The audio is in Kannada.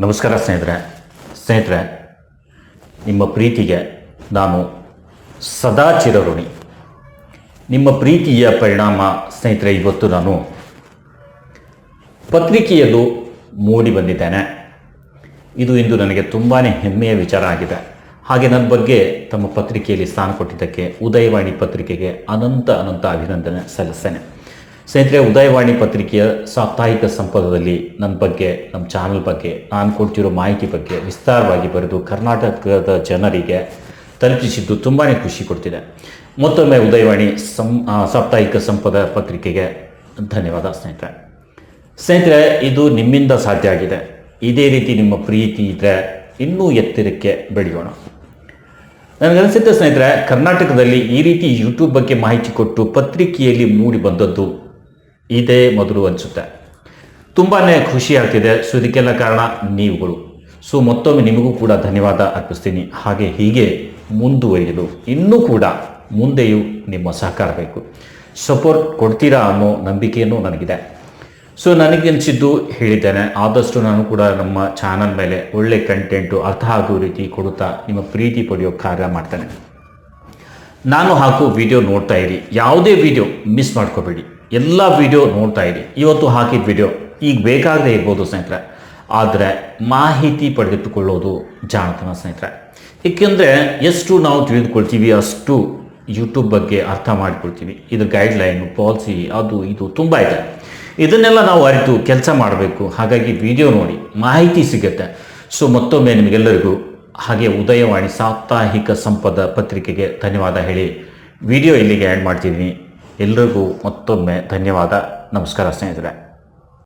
ನಮಸ್ಕಾರ ಸ್ನೇಹಿತರೆ ನಿಮ್ಮ ಪ್ರೀತಿಗೆ ನಾನು ಸದಾ ಚಿರಋಣಿ. ನಿಮ್ಮ ಪ್ರೀತಿಯ ಪರಿಣಾಮ ಸ್ನೇಹಿತರೆ, ಇವತ್ತು ನಾನು ಪತ್ರಿಕೆಯಲ್ಲೂ ಮೂಡಿ ಬಂದಿದ್ದೇನೆ. ಇದು ಇಂದು ನನಗೆ ತುಂಬಾ ಹೆಮ್ಮೆಯ ವಿಚಾರ ಆಗಿದೆ. ಹಾಗೆ ನನ್ನ ಬಗ್ಗೆ ತಮ್ಮ ಪತ್ರಿಕೆಯಲ್ಲಿ ಸ್ಥಾನ ಕೊಟ್ಟಿದ್ದಕ್ಕೆ ಉದಯವಾಣಿ ಪತ್ರಿಕೆಗೆ ಅನಂತ ಅಭಿನಂದನೆ ಸಲ್ಲಿಸ್ತೇನೆ. ಸ್ನೇಹಿತರೆ, ಉದಯವಾಣಿ ಪತ್ರಿಕೆಯ ಸಾಪ್ತಾಹಿಕ ಸಂಪಾದದಲ್ಲಿ ನನ್ನ ಬಗ್ಗೆ, ನಮ್ಮ ಚಾನಲ್ ಬಗ್ಗೆ, ನಾನು ಕೊಡ್ತಿರೋ ಮಾಹಿತಿ ಬಗ್ಗೆ ವಿಸ್ತಾರವಾಗಿ ಬರೆದು ಕರ್ನಾಟಕದ ಜನರಿಗೆ ತಲುಪಿಸಿದ್ದು ತುಂಬಾ ಖುಷಿ ಕೊಡ್ತಿದೆ. ಮತ್ತೊಮ್ಮೆ ಉದಯವಾಣಿ ಸಾಪ್ತಾಹಿಕ ಸಂಪದ ಪತ್ರಿಕೆಗೆ ಧನ್ಯವಾದ ಸ್ನೇಹಿತರೆ. ಇದು ನಿಮ್ಮಿಂದ ಸಾಧ್ಯ ಆಗಿದೆ. ಇದೇ ರೀತಿ ನಿಮ್ಮ ಪ್ರೀತಿ ಇದ್ದರೆ ಇನ್ನೂ ಎತ್ತರಕ್ಕೆ ಬೆಳೆಯೋಣ. ನನಗನ್ಸುತ್ತೆ ಸ್ನೇಹಿತರೆ, ಕರ್ನಾಟಕದಲ್ಲಿ ಈ ರೀತಿ ಯೂಟ್ಯೂಬ್ ಬಗ್ಗೆ ಮಾಹಿತಿ ಕೊಟ್ಟು ಪತ್ರಿಕೆಯಲ್ಲಿ ಮೂಡಿ ಬಂದದ್ದು ಇದೇ ಮೊದಲು ಅನಿಸುತ್ತೆ. ತುಂಬಾ ಖುಷಿ ಆಗ್ತಿದೆ. ಸೊ ಇದಕ್ಕೆಲ್ಲ ಕಾರಣ ನೀವುಗಳು. ಸೊ ಮತ್ತೊಮ್ಮೆ ನಿಮಗೂ ಕೂಡ ಧನ್ಯವಾದ ಅರ್ಪಿಸ್ತೀನಿ. ಹಾಗೆ ಹೀಗೆ ಮುಂದುವರಿಯಲು ಇನ್ನೂ ಕೂಡ ಮುಂದೆಯೂ ನಿಮ್ಮ ಸಹಕಾರ ಬೇಕು. ಸಪೋರ್ಟ್ ಕೊಡ್ತೀರಾ ಅನ್ನೋ ನಂಬಿಕೆಯೂ ನನಗಿದೆ. ಸೊ ನನಗನ್ಸಿದ್ದು ಹೇಳಿದ್ದೇನೆ. ಆದಷ್ಟು ನಾನು ಕೂಡ ನಮ್ಮ ಚಾನಲ್ ಮೇಲೆ ಒಳ್ಳೆ ಕಂಟೆಂಟು ಅರ್ಥ ಆಗೋ ರೀತಿ ಕೊಡುತ್ತಾ ನಿಮ್ಮ ಪ್ರೀತಿ ಪಡೆಯೋ ಕಾರ್ಯ ಮಾಡ್ತೇನೆ. ನಾನು ಹಾಕೋ ವಿಡಿಯೋ ನೋಡ್ತಾ ಇರಿ. ಯಾವುದೇ ವಿಡಿಯೋ ಮಿಸ್ ಮಾಡ್ಕೋಬೇಡಿ. ಎಲ್ಲ ವಿಡಿಯೋ ನೋಡ್ತಾ ಇರಿ. ಇವತ್ತು ಹಾಕಿದ ವಿಡಿಯೋ ಈಗ ಬೇಕಾಗದೇ ಇರ್ಬೋದು ಸ್ನೇಹಿತರೆ, ಆದರೆ ಮಾಹಿತಿ ಪಡೆದುಕೊಳ್ಳೋದು ಜಾಣತನ ಸ್ನೇಹಿತರೆ. ಏಕೆಂದರೆ ಎಷ್ಟು ನಾವು ತಿಳಿದುಕೊಳ್ತೀವಿ ಅಷ್ಟು ಯೂಟ್ಯೂಬ್ ಬಗ್ಗೆ ಅರ್ಥ ಮಾಡಿಕೊಳ್ತೀವಿ. ಇದು ಗೈಡ್ಲೈನು, ಪಾಲಿಸಿ, ಅದು ಇದು ತುಂಬ ಇದೆ. ಇದನ್ನೆಲ್ಲ ನಾವು ಅರಿತು ಕೆಲಸ ಮಾಡಬೇಕು. ಹಾಗಾಗಿ ವಿಡಿಯೋ ನೋಡಿ, ಮಾಹಿತಿ ಸಿಗುತ್ತೆ. ಸೊ ಮತ್ತೊಮ್ಮೆ ನಿಮಗೆಲ್ಲರಿಗೂ ಹಾಗೆ ಉದಯವಾಣಿ ಸಾಪ್ತಾಹಿಕ ಸಂಪದ ಪತ್ರಿಕೆಗೆ ಧನ್ಯವಾದ ಹೇಳಿ ವಿಡಿಯೋ ಇಲ್ಲಿಗೆ ಆ್ಯಡ್ ಮಾಡ್ತಿದ್ದೀನಿ. ಎಲ್ಲರಿಗೂ ಮತ್ತೊಮ್ಮೆ ಧನ್ಯವಾದ. ನಮಸ್ಕಾರ ಸ್ನೇಹಿತರೆ.